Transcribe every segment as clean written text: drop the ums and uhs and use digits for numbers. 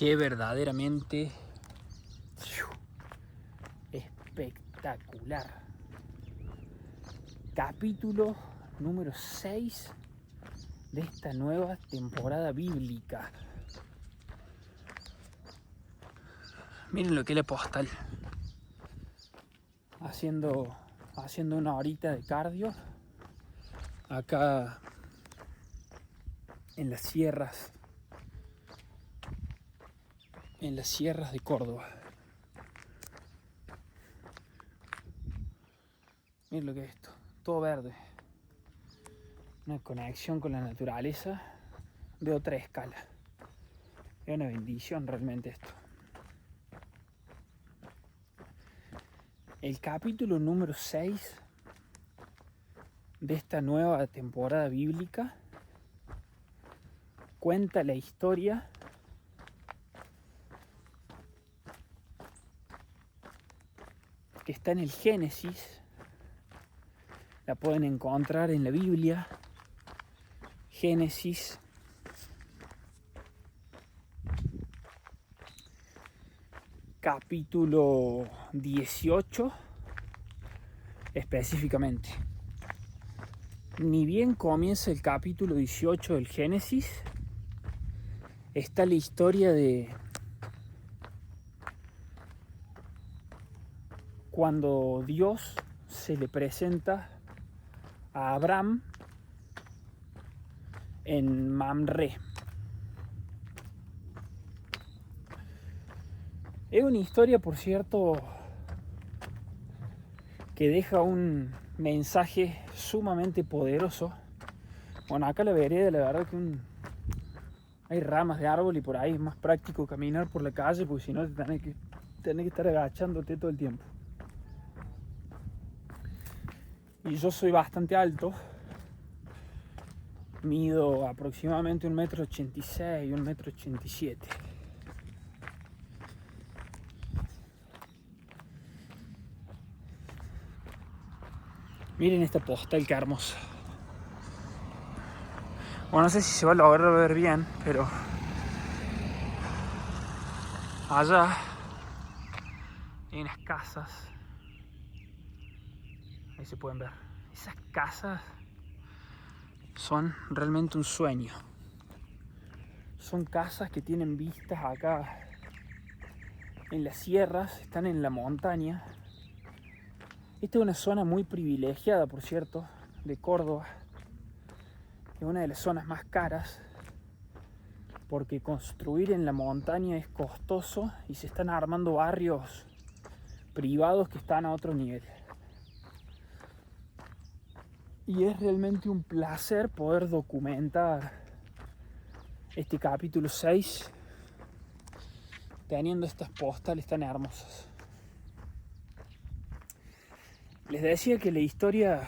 que verdaderamente espectacular. Capítulo número 6 de esta nueva temporada bíblica. Miren lo que es la postal. Haciendo una horita de cardio acá en las sierras de Córdoba. Miren lo que es esto, todo verde. Una conexión con la naturaleza de otra escala. Es una bendición realmente esto. El capítulo número 6 de esta nueva temporada bíblica cuenta la historia que está en el Génesis. La pueden encontrar en la Biblia. Génesis capítulo 18 específicamente. Ni bien comienza el capítulo 18 del Génesis, está la historia de cuando Dios se le presenta a Abraham en Mamre. Es una historia, por cierto, que deja un mensaje sumamente poderoso. Bueno, acá la vereda, la verdad que hay ramas de árbol y por ahí es más práctico caminar por la calle, porque si no tenés que estar agachándote todo el tiempo. Y yo soy bastante alto. Mido aproximadamente 1,86 m, 1,87 m. Miren esta postal, qué hermosa. Bueno, no sé si se va a lograr ver bien, pero allá hay unas casas. Ahí se pueden ver. Esas casas son realmente un sueño. Son casas que tienen vistas acá en las sierras, están en la montaña. Esta es una zona muy privilegiada, por cierto, de Córdoba. Es una de las zonas más caras porque construir en la montaña es costoso y se están armando barrios privados que están a otro nivel. Y es realmente un placer poder documentar este capítulo 6 teniendo estas postales tan hermosas. Les decía que la historia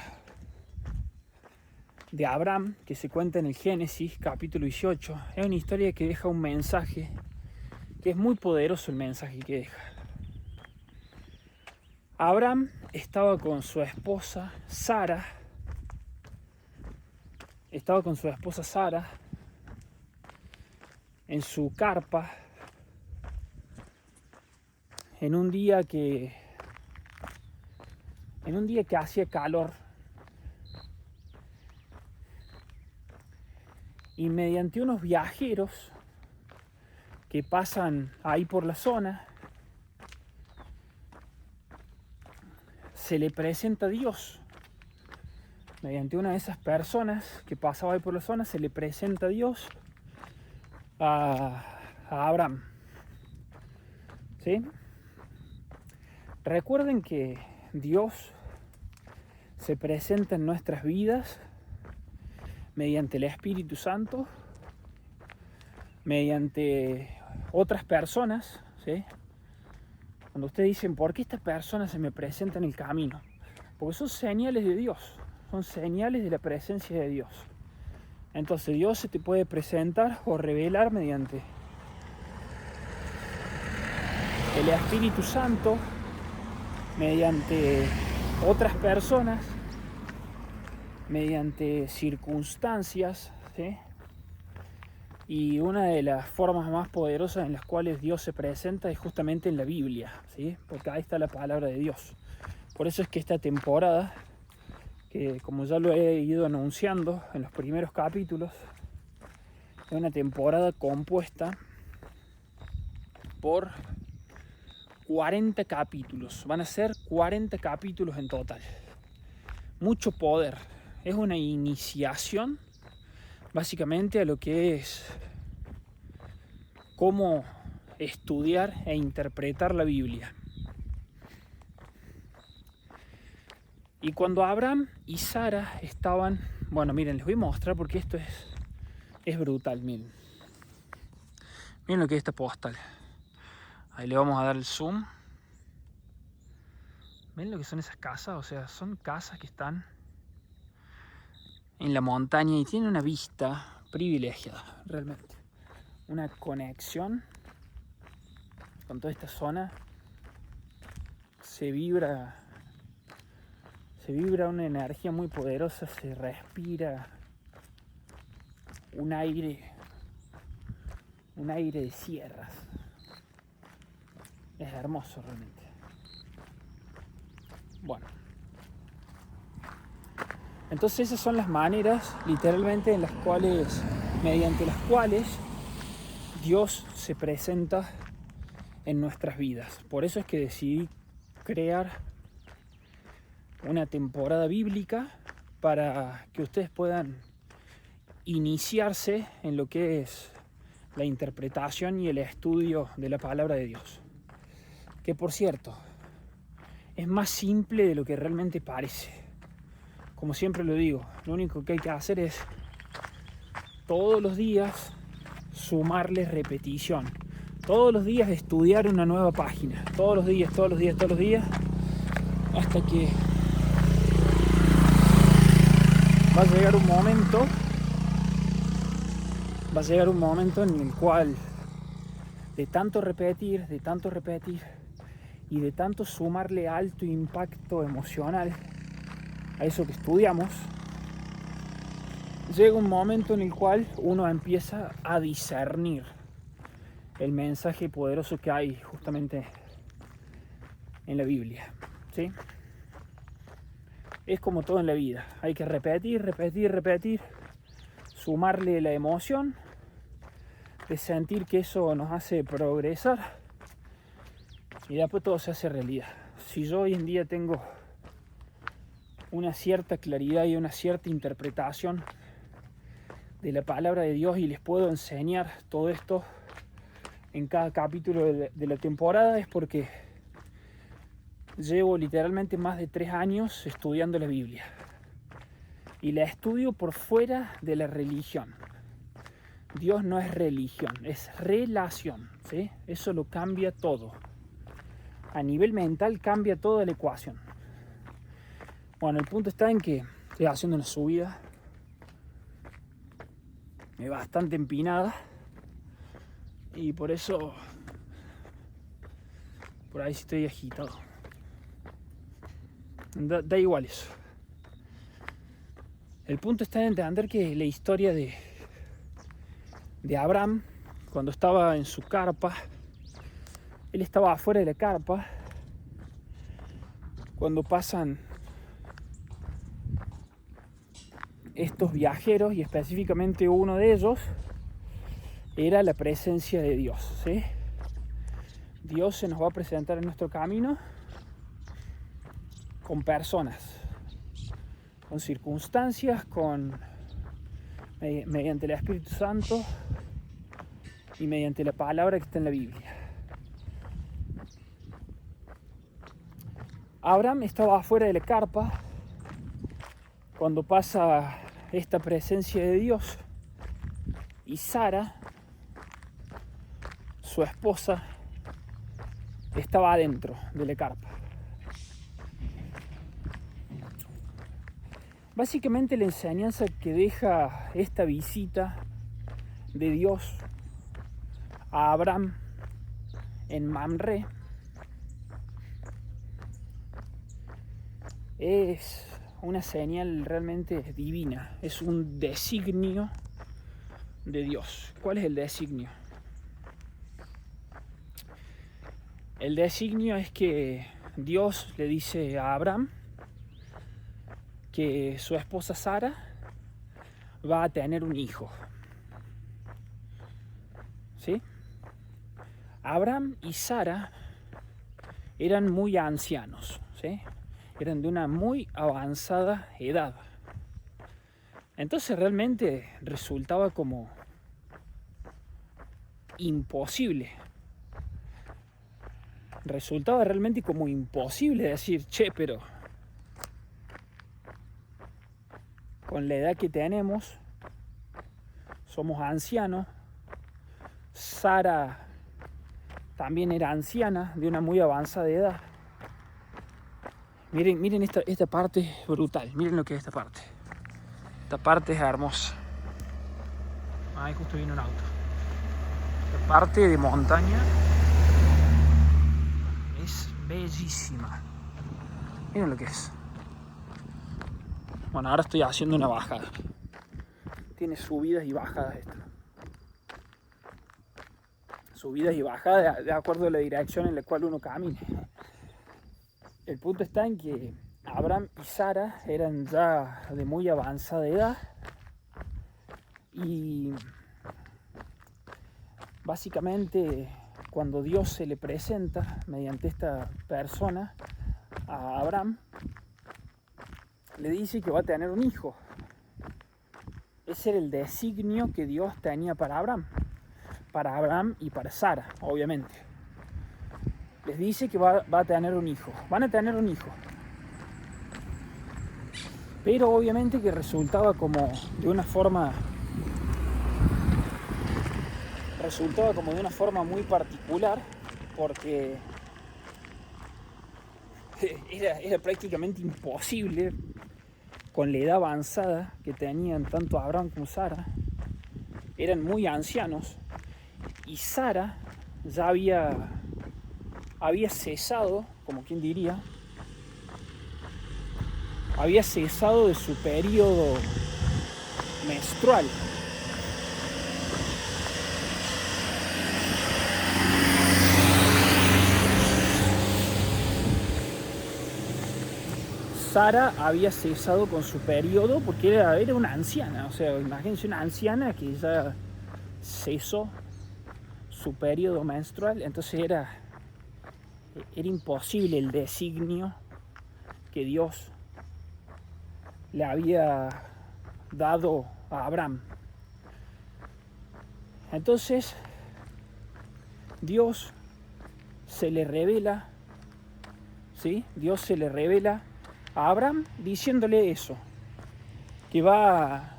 de Abraham, que se cuenta en el Génesis, capítulo 18, es una historia que deja un mensaje, que es muy poderoso el mensaje que deja. Abraham estaba con su esposa Sara, en su carpa, en un día que hacía calor, y mediante unos viajeros que pasan ahí por la zona, se le presenta a Dios. Mediante una de esas personas que pasaba ahí por la zona, se le presenta a Dios a Abraham. ¿Sí? Recuerden que Dios se presenta en nuestras vidas mediante el Espíritu Santo, mediante otras personas, ¿sí? Cuando ustedes dicen, ¿por qué esta persona se me presenta en el camino? Porque son señales de Dios, son señales de la presencia de Dios. Entonces Dios se te puede presentar o revelar mediante el Espíritu Santo, mediante otras personas, mediante circunstancias, ¿sí? Y una de las formas más poderosas en las cuales Dios se presenta es justamente en la Biblia, ¿sí? Porque ahí está la palabra de Dios. Por eso es que esta temporada, que como ya lo he ido anunciando en los primeros capítulos, es una temporada compuesta por 40 capítulos. Van a ser 40 capítulos en total. Mucho poder. Es una iniciación básicamente a lo que es cómo estudiar e interpretar la Biblia. Y cuando Abraham y Sara estaban... Bueno, miren, les voy a mostrar porque esto es brutal, miren. Miren lo que es esta postal. Ahí le vamos a dar el zoom. ¿Ven lo que son esas casas? O sea, son casas que están en la montaña y tienen una vista privilegiada, realmente. Una conexión con toda esta zona. Se vibra una energía muy poderosa, se respira un aire de sierras. Es hermoso realmente. Bueno, entonces esas son las maneras literalmente mediante las cuales Dios se presenta en nuestras vidas. Por eso es que decidí crear una temporada bíblica para que ustedes puedan iniciarse en lo que es la interpretación y el estudio de la palabra de Dios. Que por cierto, es más simple de lo que realmente parece. Como siempre lo digo, lo único que hay que hacer es todos los días sumarle repetición. Todos los días estudiar una nueva página. Todos los días, hasta que va a llegar un momento en el cual de tanto repetir y de tanto sumarle alto impacto emocional a eso que estudiamos, llega un momento en el cual uno empieza a discernir el mensaje poderoso que hay justamente en la Biblia, ¿sí? Es como todo en la vida, hay que repetir, sumarle la emoción de sentir que eso nos hace progresar y después todo se hace realidad. Si yo hoy en día tengo una cierta claridad y una cierta interpretación de la palabra de Dios y les puedo enseñar todo esto en cada capítulo de la temporada, es porque llevo literalmente más de 3 años estudiando la Biblia y la estudio por fuera de la religión. Dios no es religión, es relación, ¿sí? Eso lo cambia todo. A nivel mental cambia toda la ecuación. Bueno, el punto está en que estoy haciendo una subida bastante empinada y por eso por ahí sí estoy agitado. Da igual eso. El punto está en entender que la historia de Abraham, cuando estaba en su carpa, él estaba afuera de la carpa, cuando pasan estos viajeros, y específicamente uno de ellos era la presencia de Dios, ¿sí? Dios se nos va a presentar en nuestro camino con personas, con circunstancias, mediante el Espíritu Santo y mediante la palabra que está en la Biblia. Abraham estaba afuera de la carpa cuando pasa esta presencia de Dios y Sara, su esposa, estaba adentro de la carpa. Básicamente la enseñanza que deja esta visita de Dios a Abraham en Mamre es una señal realmente divina, es un designio de Dios. ¿Cuál es el designio? El designio es que Dios le dice a Abraham que su esposa Sara va a tener un hijo. ¿Sí? Abraham y Sara eran muy ancianos, ¿sí? Eran de una muy avanzada edad. Entonces realmente resultaba como imposible. Resultaba realmente como imposible decir, che, pero con la edad que tenemos, somos ancianos. Sara también era anciana, de una muy avanzada edad. Miren esta parte brutal, miren lo que es esta parte. Esta parte es hermosa. Ahí justo viene un auto. Esta parte de montaña es bellísima. Miren lo que es. Bueno, ahora estoy haciendo una bajada. Tiene subidas y bajadas esto. Subidas y bajadas de acuerdo a la dirección en la cual uno camine. El punto está en que Abraham y Sara eran ya de muy avanzada edad y básicamente cuando Dios se le presenta mediante esta persona a Abraham, le dice que va a tener un hijo. Ese era el designio que Dios tenía para Abraham y para Sara, obviamente. Les dice que va a tener un hijo. Van a tener un hijo. Pero obviamente que resultaba como de una forma muy particular, porque era prácticamente imposible con la edad avanzada que tenían tanto Abraham como Sara. Eran muy ancianos y Sara ya había cesado, como quien diría, había cesado de su periodo menstrual. Sara había cesado con su periodo porque era una anciana. O sea, imagínense una anciana que ya cesó su periodo menstrual. Entonces era imposible el designio que Dios le había dado a Abraham. Entonces Dios se le revela, ¿sí? Dios se le revela a Abraham diciéndole eso, que va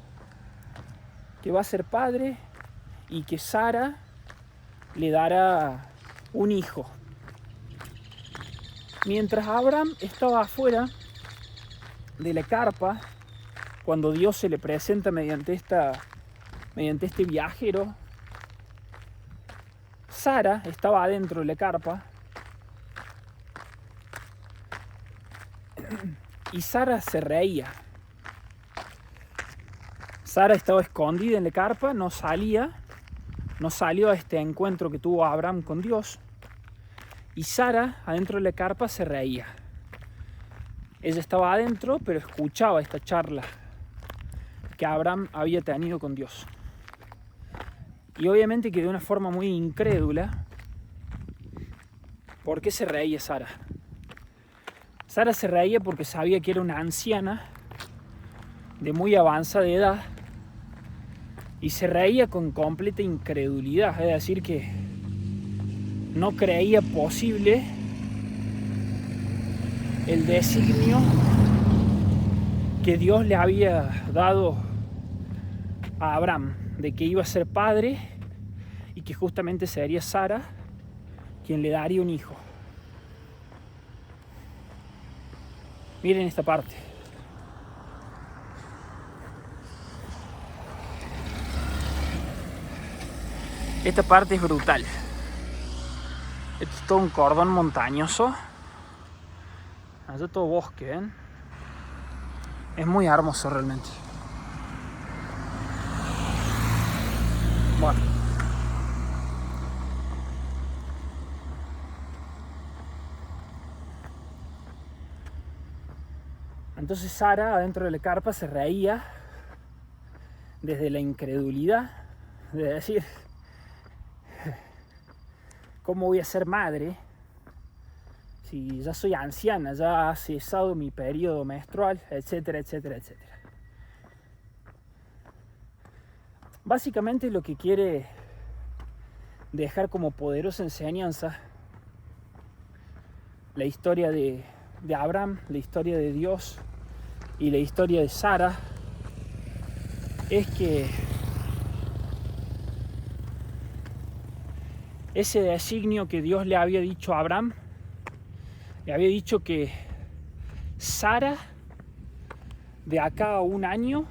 a ser padre y que Sara le dará un hijo. Mientras Abraham estaba afuera de la carpa, cuando Dios se le presenta mediante este viajero, Sara estaba adentro de la carpa y Sara se reía. Sara estaba escondida en la carpa, no salió a este encuentro que tuvo Abraham con Dios. Y Sara, adentro de la carpa, se reía. Ella estaba adentro, pero escuchaba esta charla que Abraham había tenido con Dios. Y obviamente que de una forma muy incrédula. ¿Por qué se reía Sara? Sara se reía porque sabía que era una anciana de muy avanzada edad y se reía con completa incredulidad, es decir, que no creía posible el designio que Dios le había dado a Abraham, de que iba a ser padre y que justamente sería Sara quien le daría un hijo. Miren esta parte. Esta parte es brutal. Esto es todo un cordón montañoso. Allá todo bosque, ¿ven? Es muy hermoso realmente. Entonces Sara, adentro de la carpa, se reía desde la incredulidad de decir, ¿cómo voy a ser madre si ya soy anciana, ya ha cesado mi periodo menstrual, etcétera, etcétera, etcétera? Básicamente lo que quiere dejar como poderosa enseñanza la historia de Abraham, la historia de Dios y la historia de Sara es que ese designio que Dios le había dicho a Abraham, le había dicho que Sara de acá a un año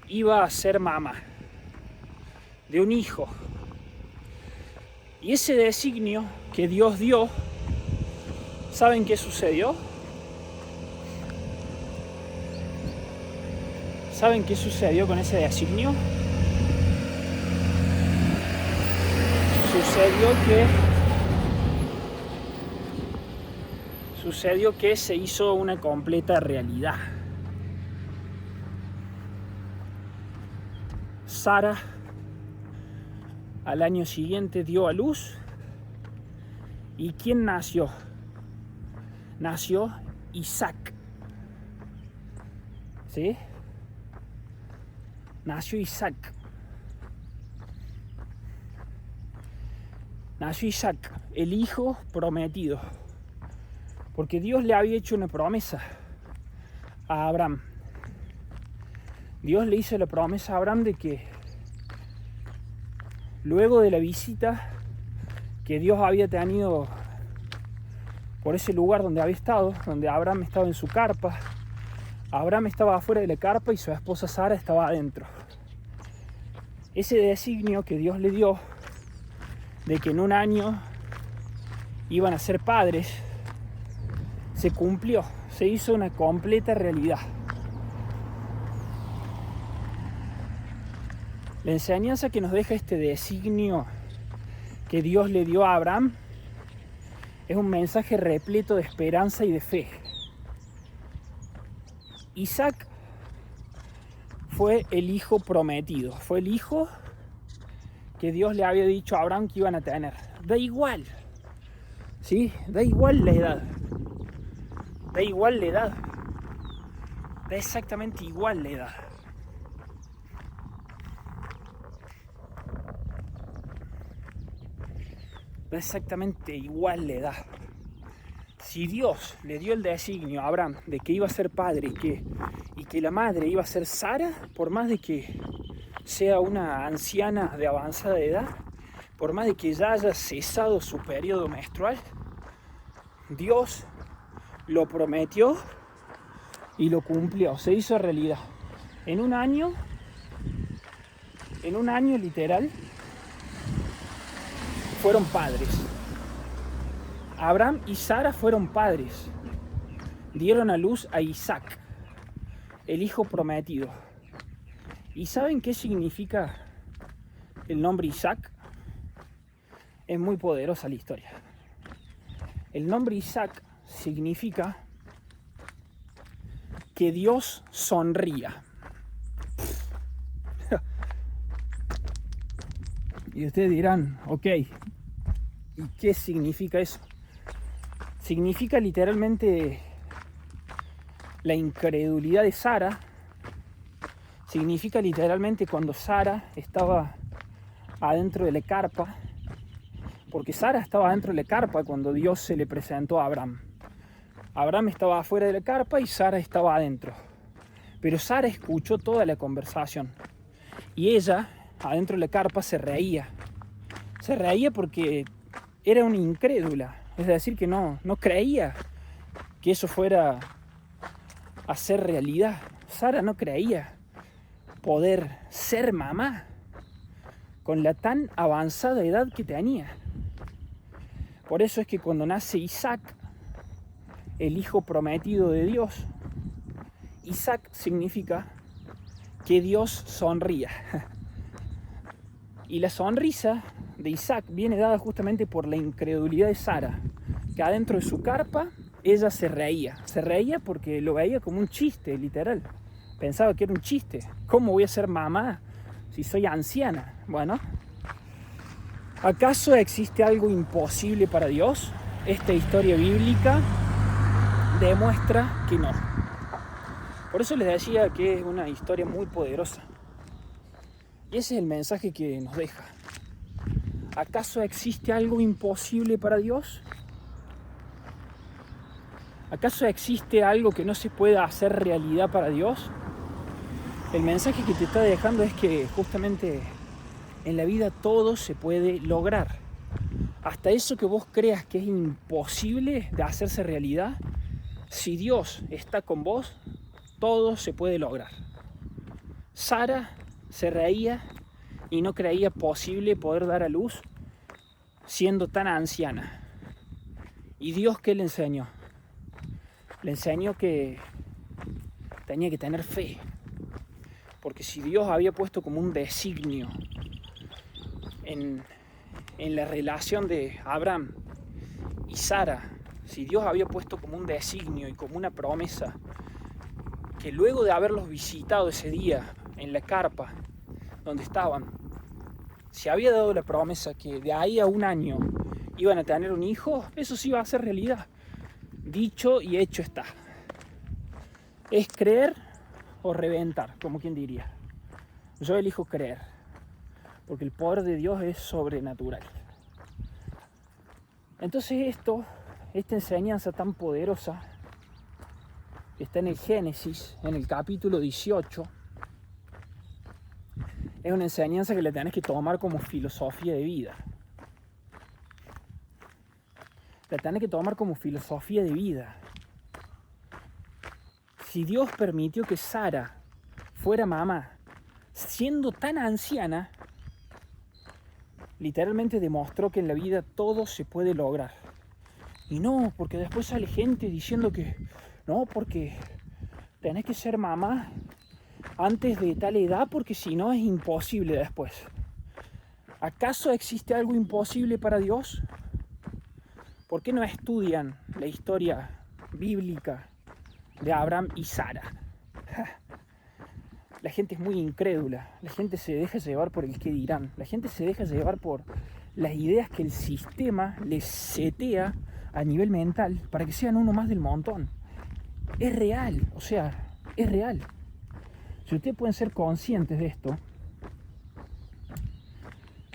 iba a ser mamá de un hijo. Y ese designio que Dios dio, ¿saben qué sucedió? ¿Saben qué sucedió con ese designio? Sucedió que se hizo una completa realidad. Sara al año siguiente dio a luz. ¿Y quién nació? Nació Isaac. ¿Sí? Nació Isaac. Nació Isaac, el hijo prometido. Porque Dios le había hecho una promesa a Abraham. Dios le hizo la promesa a Abraham de que luego de la visita que Dios había tenido por ese lugar donde había estado, donde Abraham estaba en su carpa, Abraham estaba afuera de la carpa y su esposa Sara estaba adentro. Ese designio que Dios le dio de que en un año iban a ser padres se cumplió, se hizo una completa realidad. La enseñanza que nos deja este designio que Dios le dio a Abraham es un mensaje repleto de esperanza y de fe. Isaac fue el hijo prometido, fue el hijo que Dios le había dicho a Abraham que iban a tener. Da igual, ¿sí? Da igual la edad, da igual la edad, da exactamente igual la edad. Da exactamente igual la edad. Si Dios le dio el designio a Abraham de que iba a ser padre y que la madre iba a ser Sara, por más de que sea una anciana de avanzada edad, por más de que ya haya cesado su periodo menstrual, Dios lo prometió y lo cumplió, se hizo realidad. En un año literal, fueron padres. Abraham y Sara fueron padres. Dieron a luz a Isaac, el hijo prometido. ¿Y saben qué significa el nombre Isaac? Es muy poderosa la historia. El nombre Isaac significa que Dios sonría. Y ustedes dirán, ok, ¿y qué significa eso? Significa literalmente la incredulidad de Sara. Significa literalmente cuando Sara estaba adentro de la carpa, porque Sara estaba adentro de la carpa cuando Dios se le presentó a Abraham. Abraham estaba afuera de la carpa y Sara estaba adentro. Pero Sara escuchó toda la conversación y ella, adentro de la carpa, se reía. Se reía porque era una incrédula, es decir, que no creía que eso fuera a ser realidad. Sara no creía poder ser mamá con la tan avanzada edad que tenía. Por eso es que cuando nace Isaac, el hijo prometido de Dios, Isaac significa que Dios sonría. Y la sonrisa de Isaac viene dada justamente por la incredulidad de Sara, que adentro de su carpa ella se reía porque lo veía como un chiste, literal. Pensaba que era un chiste. ¿Cómo voy a ser mamá si soy anciana? Bueno, ¿acaso existe algo imposible para Dios? Esta historia bíblica demuestra que no. Por eso les decía que es una historia muy poderosa. Y ese es el mensaje que nos deja. ¿Acaso existe algo imposible para Dios? ¿Acaso existe algo que no se pueda hacer realidad para Dios? El mensaje que te está dejando es que justamente en la vida todo se puede lograr. Hasta eso que vos creas que es imposible de hacerse realidad, si Dios está con vos, todo se puede lograr. Sara se reía y no creía posible poder dar a luz siendo tan anciana. ¿Y Dios qué le enseñó? Le enseñó que tenía que tener fe. Porque si Dios había puesto como un designio en la relación de Abraham y Sara, si Dios había puesto como un designio y como una promesa, que luego de haberlos visitado ese día en la carpa donde estaban, se había dado la promesa que de ahí a un año iban a tener un hijo, eso sí va a ser realidad. Dicho y hecho está. Es creer o reventar, como quien diría. Yo elijo creer, porque el poder de Dios es sobrenatural. Entonces esta enseñanza tan poderosa, que está en el Génesis, en el capítulo 18, es una enseñanza que la tenés que tomar como filosofía de vida. La tenés que tomar como filosofía de vida. Si Dios permitió que Sara fuera mamá, siendo tan anciana, literalmente demostró que en la vida todo se puede lograr. Y no, porque después sale gente diciendo que no, porque tenés que ser mamá antes de tal edad, porque si no es imposible después. ¿Acaso existe algo imposible para Dios? ¿Por qué no estudian la historia bíblica de Abraham y Sara? La gente es muy incrédula, la gente se deja llevar por el qué dirán, la gente se deja llevar por las ideas que el sistema les setea a nivel mental para que sean uno más del montón. Es real, o sea, es real. Si ustedes pueden ser conscientes de esto,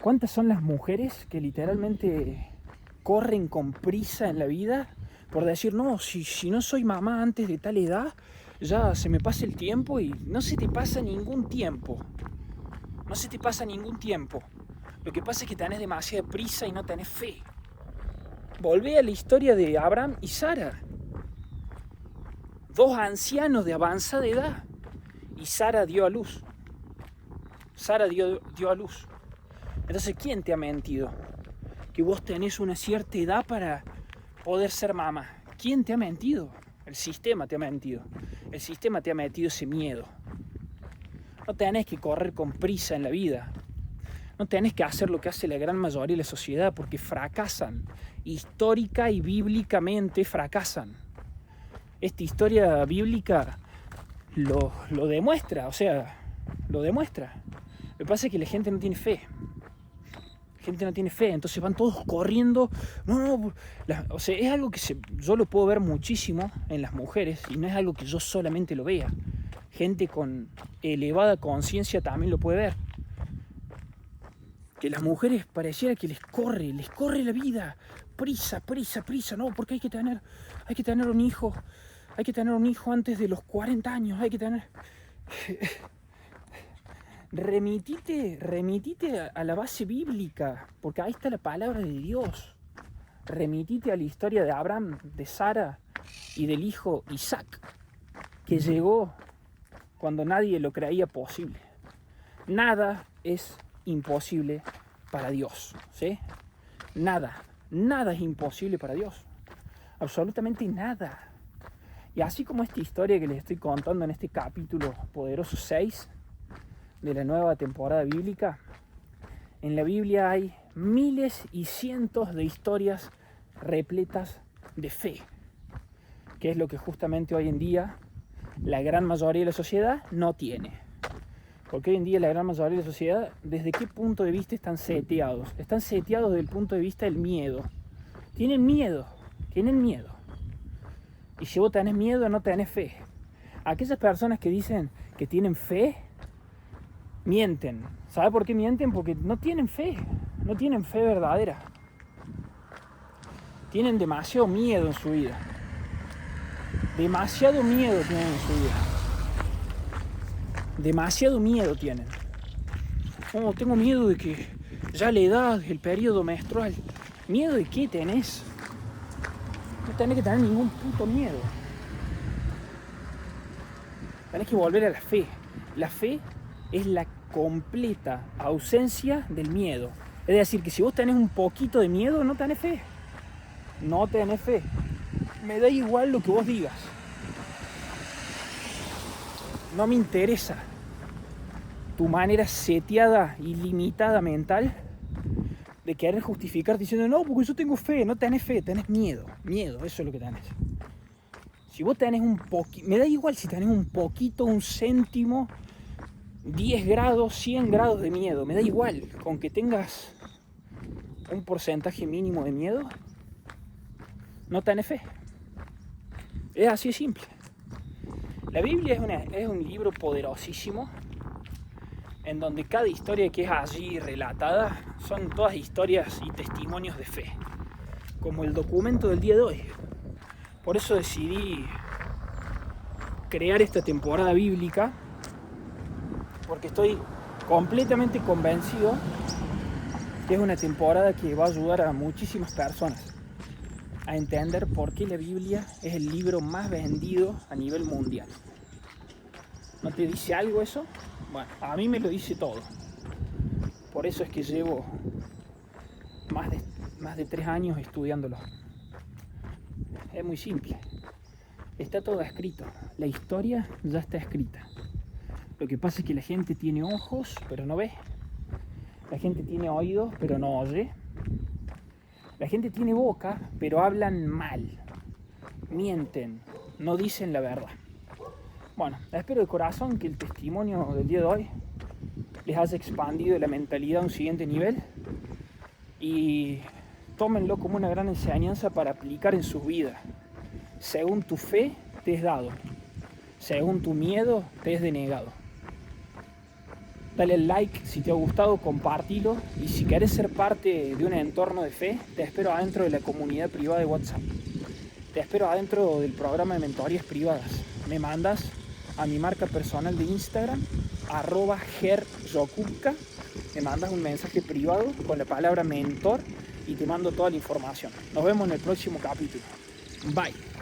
¿cuántas son las mujeres que literalmente corren con prisa en la vida por decir, no, si no soy mamá antes de tal edad, ya se me pasa el tiempo? Y no se te pasa ningún tiempo. No se te pasa ningún tiempo. Lo que pasa es que tenés demasiada prisa y no tenés fe. Volvé a la historia de Abraham y Sara. Dos ancianos de avanzada edad. Y Sara dio a luz. Sara dio a luz. Entonces, ¿quién te ha mentido? Que vos tenés una cierta edad para poder ser mamá. ¿Quién te ha mentido? El sistema te ha mentido. El sistema te ha metido ese miedo. No tenés que correr con prisa en la vida. No tenés que hacer lo que hace la gran mayoría de la sociedad, porque fracasan. Histórica y bíblicamente fracasan. Esta historia bíblica lo demuestra, o sea, lo demuestra. Lo que pasa es que la gente no tiene fe. La gente no tiene fe, entonces van todos corriendo. O sea, es algo que yo lo puedo ver muchísimo en las mujeres, y no es algo que yo solamente lo vea. Gente con elevada conciencia también lo puede ver. Que las mujeres pareciera que les corre la vida. Prisa, no, porque hay que tener un hijo. Hay que tener un hijo antes de los 40 años, hay que tener... Remitite a la base bíblica, porque ahí está la palabra de Dios. Remitite a la historia de Abraham, de Sara y del hijo Isaac, que llegó cuando nadie lo creía posible. Nada es imposible para Dios, ¿sí? Nada es imposible para Dios. Absolutamente nada. Y así como esta historia que les estoy contando en este capítulo poderoso 6 de la nueva temporada bíblica, en la Biblia hay miles y cientos de historias repletas de fe. que es lo que justamente hoy en día la gran mayoría de la sociedad no tiene. Porque hoy en día la gran mayoría de la sociedad, ¿desde qué punto de vista están seteados? Están seteados desde el punto de vista del miedo. Tienen miedo. Y si vos tenés miedo, no tenés fe. Aquellas personas que dicen que tienen fe, mienten. ¿Sabe por qué mienten? Porque no tienen fe verdadera. Tienen demasiado miedo en su vida. Demasiado miedo tienen en su vida. Demasiado miedo tienen. Oh, tengo miedo de que ya la edad, el periodo menstrual. ¿Miedo de qué tenés? No tenés que tener ningún puto miedo. Tenés que volver a la fe. La fe es la completa ausencia del miedo. Es decir, que si vos tenés un poquito de miedo, no tenés fe. No tenés fe. Me da igual lo que vos digas. No me interesa tu manera seteada y limitada mental de querer justificar diciendo no, porque yo tengo fe. No tenés fe, tenés miedo. Miedo, eso es lo que tenés. Si vos tenés un poquito, me da igual si tenés un poquito, un céntimo, 10 grados, 100 grados de miedo, me da igual. Con que tengas un porcentaje mínimo de miedo, no tenés fe. Es así de simple. La Biblia es un libro poderosísimo en donde cada historia que es allí relatada son todas historias y testimonios de fe, como el documento del día de hoy. Por eso decidí crear esta temporada bíblica, porque estoy completamente convencido que es una temporada que va a ayudar a muchísimas personas a entender por qué la Biblia es el libro más vendido a nivel mundial. ¿No te dice algo eso? Bueno, a mí me lo dice todo. Por eso es que llevo más de 3 años estudiándolo. Es muy simple. Está todo escrito. La historia ya está escrita. Lo que pasa es que la gente tiene ojos, pero no ve. La gente tiene oídos, pero no oye. La gente tiene boca, pero hablan mal. Mienten. No dicen la verdad. Bueno, espero de corazón que el testimonio del día de hoy les haya expandido la mentalidad a un siguiente nivel y tómenlo como una gran enseñanza para aplicar en sus vidas. Según tu fe te es dado, según tu miedo te es denegado. Dale al like si te ha gustado, compartilo y si querés ser parte de un entorno de fe, te espero adentro de la comunidad privada de WhatsApp. Te espero adentro del programa de mentorías privadas. Me mandas a mi marca personal de Instagram, @gerjokupka. Me mandas un mensaje privado con la palabra mentor y te mando toda la información. Nos vemos en el próximo capítulo. Bye.